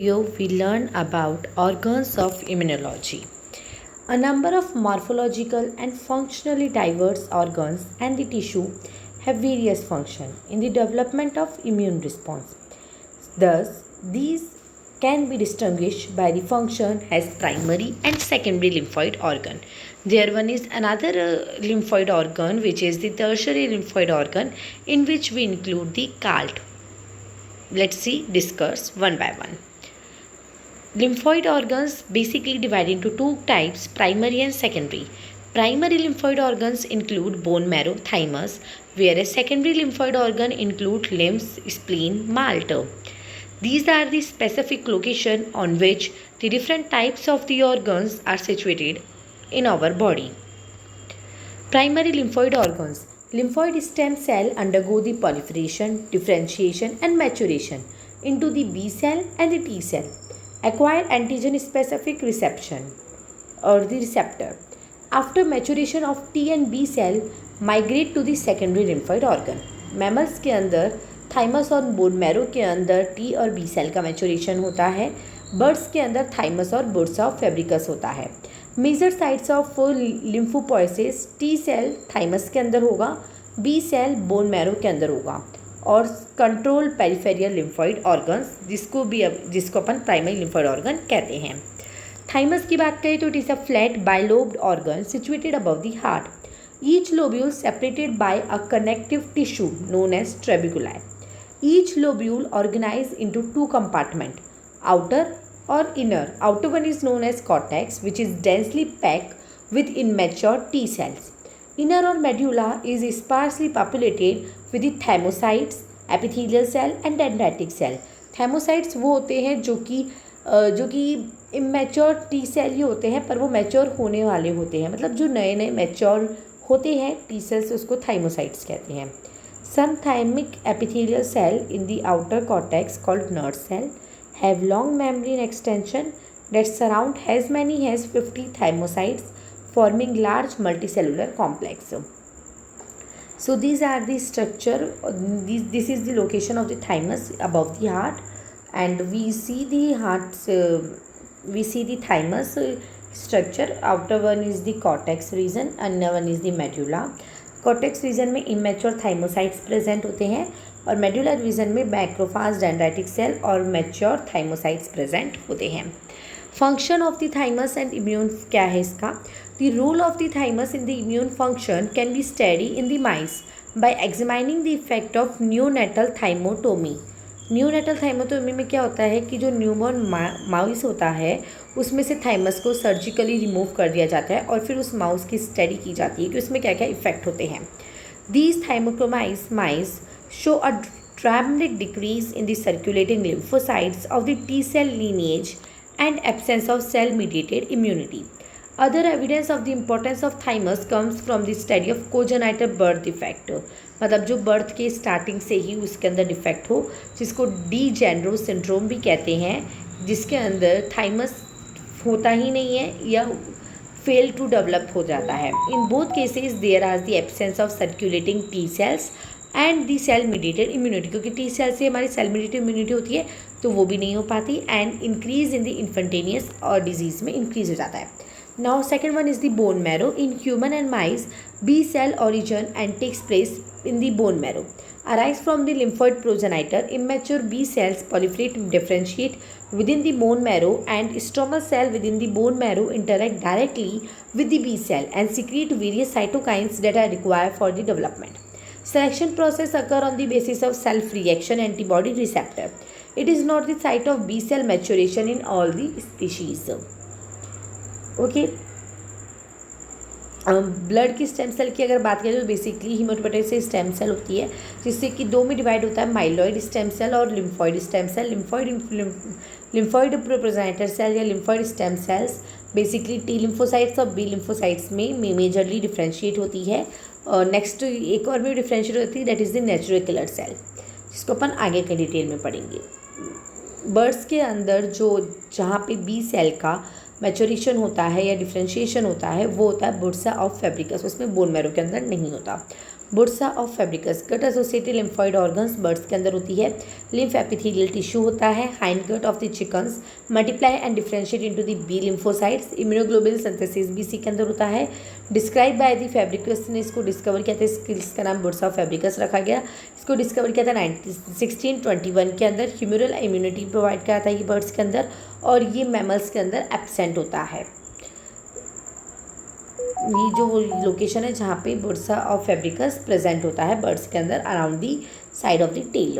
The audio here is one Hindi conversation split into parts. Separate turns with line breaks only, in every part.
Here we learn about organs of immunology. A number of morphological and functionally diverse organs and the tissue have various functions in the development of immune response. Thus, these can be distinguished by the function as primary and secondary lymphoid organ. There one is another lymphoid organ which is the tertiary lymphoid organ, in which we include the CALT. Let's discuss one by one. Lymphoid organs basically divide into two types, primary and secondary. Primary lymphoid organs include bone marrow, thymus, whereas secondary lymphoid organ include limbs, spleen, malta. These are the specific location on which the different types of the organs are situated in our body. Primary lymphoid organs. Lymphoid stem cell undergo the proliferation, differentiation and maturation into the B cell and the T cell. Acquire antigen specific reception or the receptor. After maturation of T and B cell migrate to the secondary lymphoid organ. Mammals के अंदर थाइमस और बोन मैरो के अंदर T और B सेल का मैचुरेशन होता है. बर्ड्स के अंदर थाइमस और बुर्सा ऑफ फेब्रिकस होता है. Major sites of lymphopoiesis T cell thymus के अंदर होगा, B सेल बोन मैरो के अंदर होगा और कंट्रोल पेरिफेरियल लिम्फॉइड ऑर्गन्स जिसको अपन प्राइमरी लिम्फॉइड ऑर्गन कहते हैं. थाइमस की बात करें तो it is a flat bilobed organ situated above the heart. Each lobule separated by a connective tissue known as trabeculae. Each lobule organize into two compartment, outer और inner. Outer one is known as cortex which is densely packed with immature T cells. Inner or medulla is sparsely populated with the thymocytes, epithelial cell and dendritic cell. Thymocytes वो होते हैं जो कि immature T cell ही होते हैं, पर वो mature होने वाले होते हैं, मतलब जो नए नए mature होते हैं T cells उसको thymocytes कहते हैं. Some thymic epithelial cell in the outer cortex called nerve cell have long membrane extension that surround as many as 50 thymocytes forming large multicellular complex. So these are the structure. This is the location of the thymus above the heart, and we see the heart. We see the thymus structure. Outer one is the cortex region, another one is the medulla. Cortex region में immature thymocytes present होते हैं और medulla region में macrophage, dendritic cell और mature thymocytes present होते हैं. Function of the thymus and immune क्या है इसका? The role of the thymus in the immune function can be study in the mice by examining the effect of neonatal thymectomy. Neonatal thymectomy में क्या होता है कि जो न्यूबॉर्न माउस होता है उसमें से थाइमस को सर्जिकली रिमूव कर दिया जाता है और फिर उस माउस की स्टडी की जाती है कि उसमें क्या क्या इफेक्ट होते हैं. These thymectomized mice show a dramatic decrease in the circulating lymphocytes of the T cell lineage and absence of cell-mediated immunity. Other evidence of the importance of thymus comes from the study of congenital birth defect. मतलब जो बर्थ के स्टार्टिंग से ही उसके अंदर डिफेक्ट हो, जिसको डीजेनरो सिंड्रोम भी कहते हैं, जिसके अंदर थाइमस होता ही नहीं है या फेल टू डेवलप हो जाता है. In both cases there are the absence of circulating T cells and the cell mediated immunity, क्योंकि टी सेल से हमारी सेल मीडिएटेड इम्यूनिटी होती है तो वो भी नहीं हो पाती. And increase in the infectious और डिजीज़ में इंक्रीज हो जाता है. Now second one is the bone marrow. In human and mice B cell origin and takes place in the bone marrow. Arise from the lymphoid progenitor, immature B cells proliferate and differentiate within the bone marrow, and stromal cell within the bone marrow interact directly with the B cell and secrete various cytokines that are required for the development. Selection process occur on the basis of self-reaction antibody receptor. It is not the site of B cell maturation in all the species. Okay. Blood की स्टेम सेल की अगर बात करें तो बेसिकली हीमोटोपोइएटिक से स्टेम सेल होती है, जिससे कि दो में डिवाइड होता है, माइलॉइड स्टेम सेल और lymphoid stem cell. Lymphoid progenitor cell या lymphoid stem cells basically T lymphocytes और बी लिम्फोसाइट्स में मेजरली डिफ्रेंशिएट होती है. नेक्स्ट एक और भी डिफ्रेंशिएट होती है, that is the natural killer cell, जिसको अपन आगे के डिटेल में पढ़ेंगे. बर्ड्स के अंदर जहाँ पे बी सेल का मैचुरेशन होता है या डिफ्रेंशिएशन होता है वो होता है बुर्सा ऑफ फेब्रिकस, उसमें बोन मैरो के अंदर नहीं होता. Bursa of Fabricius, gut associated lymphoid organs birds के अंदर होती है। लिम्फ एपिथेलियल टिश्यू होता है। Hind gut of the chickens multiply and differentiate into the B lymphocytes. Immunoglobulin synthesis भी इसी के अंदर होता है। डिस्क्राइब बाय द फेब्रिकस ने इसको डिस्कवर किया था, इसका नाम बुर्सा ऑफ फेब्रिकस रखा गया। इसको डिस्कवर किया था 1621 के अंदर। ह्यूमरल इम्यूनिटी प्रोवाइड करा था ये बर्ड्स के अंदर, और ये मैमल्स के अंदर एब्सेंट होता है। ये जो लोकेशन है जहाँ पे बुर्सा ऑफ फेब्रिकस प्रेजेंट होता है बर्ड्स के अंदर, around the side of the tail.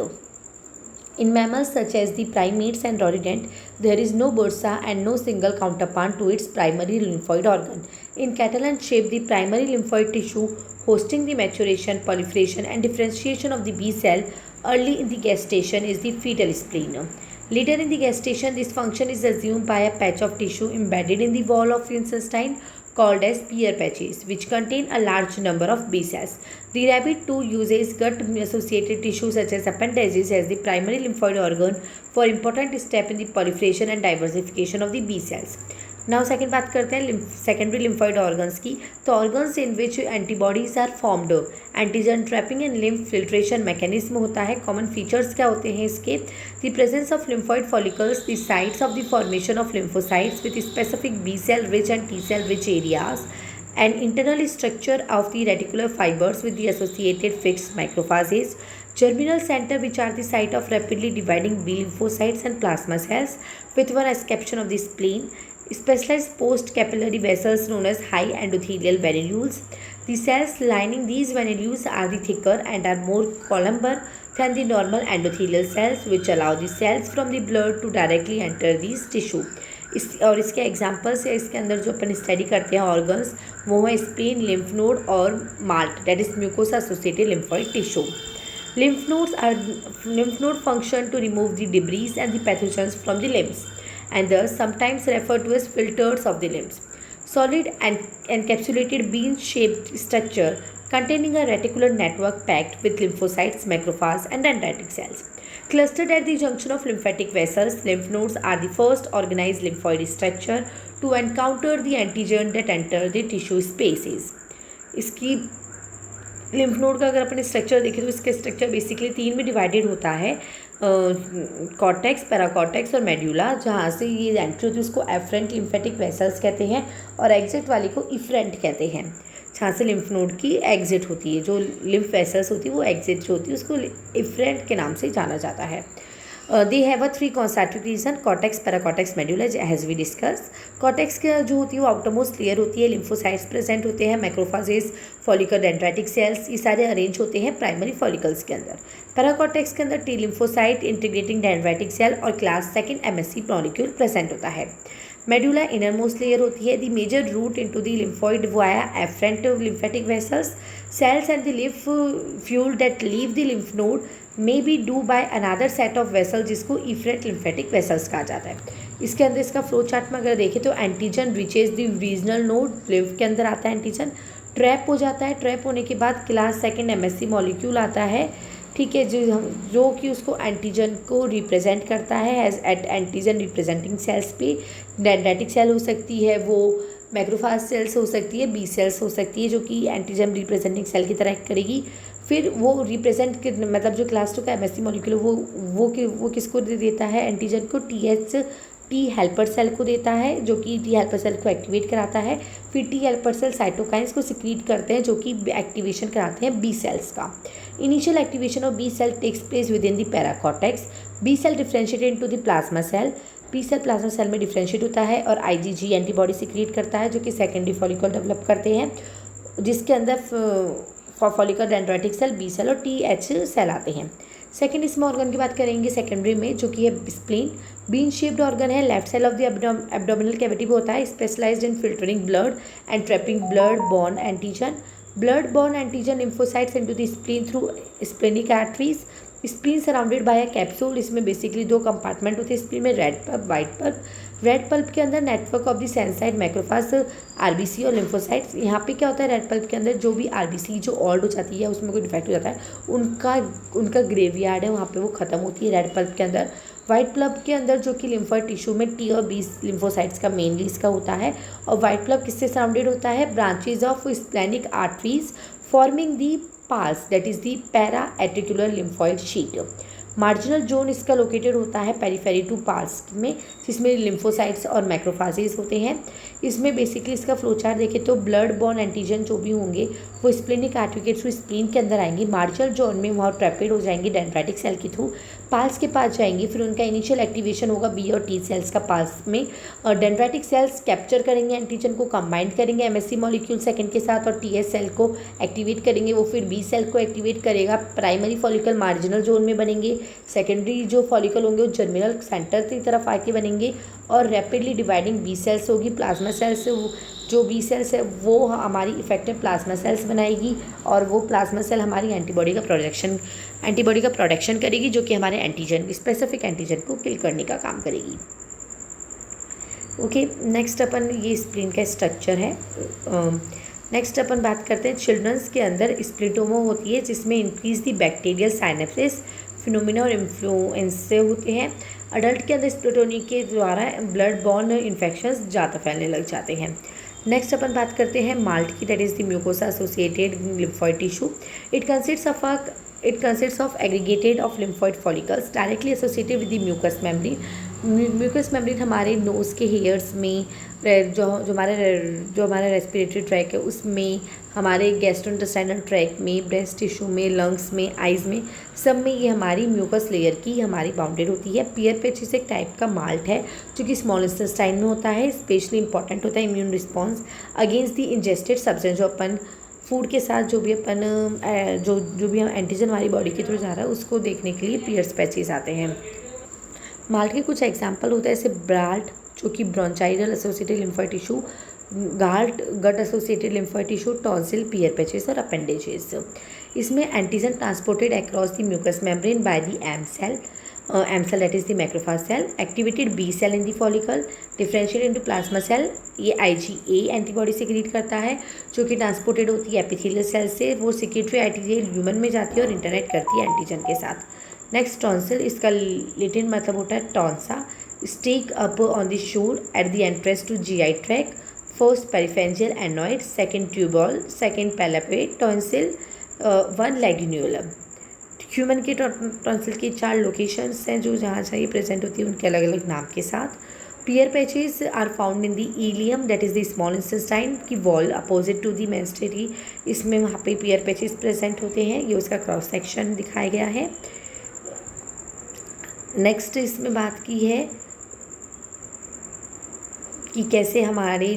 In mammals such as the primates and rodent, there is no bursa and no single counterpart to its primary lymphoid organ. In cattle and sheep, the primary lymphoid tissue hosting the maturation, proliferation, and differentiation of the B cell early in the gestation is the fetal spleen. Later in the gestation, this function is assumed by a patch of tissue embedded in the wall of intestine called as Peyer's patches, which contain a large number of B cells. The rabbit too uses gut-associated tissue such as appendages as the primary lymphoid organ for important step in the proliferation and diversification of the B cells. Now second बात करते हैं सेकेंडरी लिम्फॉइड ऑर्गन्स की। तो organs in which antibodies are formed, antigen trapping and lymph filtration mechanism होता है। कॉमन फीचर्स क्या होते हैं इसके? The presence of lymphoid follicles, the sites of the formation of lymphocytes with specific B cell rich and T cell rich areas, and internal structure of the reticular fibers with the associated fixed macrophages, germinal center which are the site of rapidly dividing B lymphocytes and plasma cells with one exception of the spleen, specialized post capillary vessels known as high endothelial venules. The cells lining these venules are the thicker and are more columnar than the normal endothelial cells, which allow the cells from the blood to directly enter these tissue. और इसके एग्जांपल्स है इसके अंदर जो अपन स्टडी करते हैं ऑर्गन्स, वो है स्प्लीन, लिम्फ नोड और malt, that is mucosa associated lymphoid tissue. Lymph node function to remove the debris and the pathogens from the limbs, and thus sometimes referred to as filters of the limbs. Solid and encapsulated bean-shaped structure containing a reticular network packed with lymphocytes, macrophages, and dendritic cells. Clustered at the junction of lymphatic vessels, lymph nodes are the first organized lymphoid structure to encounter the antigen that enter the tissue spaces. इसकी लिम्फ नोड का अगर अपन स्ट्रक्चर देखें तो इसका स्ट्रक्चर बेसिकली 3 में डिवाइडेड होता है, कॉर्टेक्स, पैराकॉर्टेक्स और मेड्यूला। जहाँ से ये एंट्री होती है उसको एफरेंट लिम्फेटिक वेसल्स कहते हैं और एग्जिट वाली को इफरेंट कहते हैं। जहाँ से लिम्फ नोड की एग्जिट होती है, जो लिम्फ वेसल्स होती है वो एग्जिट जो होती है उसको इफरेंट के नाम से जाना जाता है। They have a 3 concentric region, cortex, paracortex, medulla, has we discuss. Cortex का जो होती है वो आउटरमोस्ट लेयर होती है, लिम्फोसाइट्स प्रेजेंट होते हैं, मैक्रोफाजेस, फॉलिकल डेंड्राइटिक सेल्स, ये सारे अरेंज होते हैं प्राइमरी फॉलिकल्स के अंदर। पैराकॉर्टेक्स के अंदर T lymphocyte, integrating dendritic cell और class second MSC molecule present होता है। मेडुला इनर मोस्ट लेयर होती है, the major route into the lymphoid via afferent lymphatic vessels, cells and the lymph fluid that leave the lymph node may be do by another set of vessel जिसको इफरेंट लिम्फेटिक वेसल्स कहा जाता है। इसके अंदर इसका फ्लो चार्ट में अगर देखें तो antigen reaches the regional node, lymph के अंदर आता है एंटीजन, ट्रैप हो जाता है, ट्रैप होने के बाद क्लास सेकंड एमएससी मॉलिक्यूल आता है, ठीक है, जो कि उसको एंटीजन को रिप्रेजेंट करता है as at antigen representing cells पे। डेंड्राइटिक सेल हो सकती है, वो मैक्रोफाज सेल्स हो सकती है, बी सेल्स हो सकती है जो कि एंटीजन रिप्रेजेंटिंग सेल की तरह एक्ट करेगी। फिर वो रिप्रेजेंट मतलब जो क्लास 2 का एमएससी मॉलिक्यूल वो किसको देता है, एंटीजन को टी हेल्पर सेल को देता है जो कि टी हेल्पर सेल को एक्टिवेट कराता है। फिर टी हेल्पर सेल साइटोकाइंस को सिक्रीट करते हैं जो कि एक्टिवेशन कराते हैं बी सेल्स का। Initial activation of B cell takes place within the paracortex. B cell differentiated into the plasma cell. B cell plasma cell में डिफरेंशिएट होता है और आईजीजी एंटीबॉडी सिक्रीट करता है जो कि सेकेंडरी फॉलिकल डेवलप करते हैं, जिसके अंदर follicle dendritic cell, B cell और टीएच सेल आते हैं। सेकेंड इसमें ऑर्गन की बात करेंगे सेकेंडरी में, जो कि है स्प्लीन। बीन शेप्ड ऑर्गन है, left side of the abdominal cavity में होता है, specialised in filtering blood and trapping blood borne antigen. Blood borne antigen lymphocytes into the spleen through splenic arteries. Spleen surrounded by a capsule. इसमें बेसिकली 2 कंपार्टमेंट होते हैं स्प्लीन में, red pulp, white pulp. Red pulp के अंदर network of the sinusoid macrophage, RBC और लिम्फोसाइट्स। यहाँ पे क्या होता है, रेड पल्प के अंदर जो भी आरबीसी जो ऑल्ड हो जाती है, उसमें कोई डिफेक्ट हो जाता है, उनका ग्रेवयार्ड है, वहाँ पे वो खत्म होती है रेड पल्प के अंदर। वाइट पल्प के अंदर जो कि लिम्फॉइड टिश्यू में टी और बी लिम्फोसाइट्स का मेनली इसका होता है। और वाइट पल्प किससे सराउंडेड होता है, branches of splenic arteries forming the PALS that is the periarteriolar lymphoid sheath. Marginal zone इसका लोकेटेड होता है पेरिफेरी टू पाल्स में, जिसमें लिम्फोसाइट्स और मैक्रोफाजेज होते हैं। इसमें बेसिकली इसका फ्लोचार्ट देखें तो ब्लड बॉर्न एंटीजन जो भी होंगे वो स्प्लेनिक एट्रिकेट्स थ्रू स्प्लीन के अंदर आएंगी, मार्जिनल जोन में वहाँ ट्रैपेड हो जाएंगी डेंड्राइटिक सेल के थ्रू, पाल्स के पास जाएंगी, फिर उनका इनिशियल एक्टिवेशन होगा बी और टी सेल्स का पाल्स में। डेंड्राइटिक सेल्स कैप्चर करेंगे एंटीजन को, कंबाइंड करेंगे एमएससी मॉलिक्यूल सेकंड के साथ और टीएस सेल को एक्टिवेट करेंगे, वो फिर बी सेल को एक्टिवेट करेगा। प्राइमरी फॉलिकल मार्जिनल जोन में बनेंगे, सेकेंडरी जो फॉलिकल होंगे वो जर्मिनल सेंटर की तरफ आके बनेंगे और रैपिडली डिवाइडिंग बी सेल्स होगी। प्लाज्मा सेल्स जो बी सेल्स है वो हमारी इफेक्टिव प्लाज्मा सेल्स बनाएगी और वो प्लाज्मा सेल हमारी एंटीबॉडी का प्रोडक्शन करेगी, जो कि हमारे एंटीजन स्पेसिफिक एंटीजन को किल करने का काम करेगी। ओके, नेक्स्ट अपन ये स्प्लीन का स्ट्रक्चर है। नेक्स्ट अपन बात करते हैं चिल्ड्रंस के अंदर स्प्लिटोमा होती है, जिसमें increase the bacterial synapsis phenomena और इन्फ्लुएंस होते हैं। अडल्ट के अंदर स्प्लिटोनी के द्वारा ब्लड बॉर्न इन्फेक्शंस ज़्यादा फैलने लग जाते हैं। नेक्स्ट अपन बात करते हैं माल्ट की, that is the mucosa associated lymphoid tissue. It consists of aggregated of lymphoid follicles directly associated with the mucus membrane. Mucus membrane हमारे नोज़ के हेयर्स में, जो हमारा रेस्पिरेटरी ट्रैक है उसमें, हमारे गैस्ट्रोइंटेस्टाइनल ट्रैक में, ब्रेस्ट टिश्यू में, लंग्स में, आइज़ में, सब में ये हमारी म्यूकस लेयर की हमारी बाउंडेड होती है। पियर पेचिस एक टाइप का माल्ट है जो कि स्मॉल इंटेस्टाइन में होता है, स्पेशली इंपॉर्टेंट होता है immune response against the ingested substance. जो अपन फूड के साथ जो भी हम एंटीजन हमारी बॉडी के थ्रू जा रहा है उसको देखने के लिए पियर्स पैचेस आते हैं। माल्ट के कुछ एग्जाम्पल होता है जैसे ब्राल्ट जो कि bronchial associated lymphoid tissue, GALT gut associated lymphoid tissue, tonsil, Peyer patches और अपेंडेजेस। इसमें antigen transported across the mucus membrane by the M cell that is the macrophage cell, activated B cell in the follicle, differentiate into plasma cell. ये IgA एंटीबॉडी सिक्रीट करता है जो कि ट्रांसपोर्टेड होती है एपिथेलियल सेल से, वो सिक्रेटरी एंटीजन ह्यूमन में जाती है और इंटरैक्ट करती है एंटीजन के साथ। नेक्स्ट टॉन्सिल, इसका लैटिन मतलब होता है टॉन्सा, stake up on the shore at the entrance to GI track. First peripharyngeal adenoid, second tubal, second palatine tonsil, one लैग्यून्यूलम। ह्यूमन के टॉन्सिल की 4 लोकेशंस हैं जो जहाँ ये प्रेजेंट होती है उनके अलग अलग नाम के साथ। Peyer patches are found in the ileum that is the small intestine की wall opposite to the mesentery. इसमें वहाँ पे पियर पैचेस प्रेजेंट होते हैं, ये उसका क्रॉस सेक्शन दिखाया गया है। नेक्स्ट इसमें बात की है कि कैसे हमारे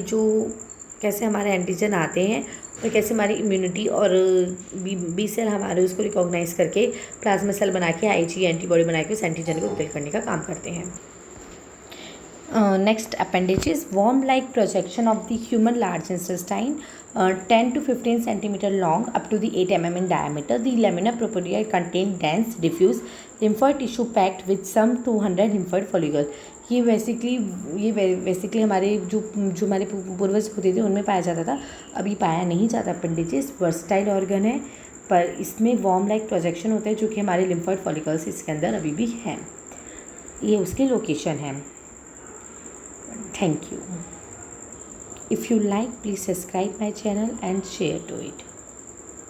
एंटीजन आते हैं और कैसे हमारी इम्यूनिटी और बी सेल हमारे उसको रिकॉग्नाइज करके प्लाज्मा सेल बना के IgA एंटीबॉडी बना के उस एंटीजन को किल करने का काम करते हैं। Next appendages, worm like projection of the human large intestine, 10 to 15 centimeter long up to the 8 mm in diameter. The lamina propria contain dense diffuse lymphoid tissue packed with some 200 lymphoid follicle. ये बेसिकली हमारे जो हमारे पूर्वज होते थे उनमें पाया जाता था, अभी पाया नहीं जाता। अपेंडेजेस वर्सटाइल ऑर्गन है पर इसमें वॉर्म लाइक प्रोजेक्शन होता है जो कि हमारे लिम्फॉइड फॉलिकल्स इसके अंदर अभी भी हैं। ये उसकी लोकेशन है। Thank you. If you like, please subscribe my channel and share to it.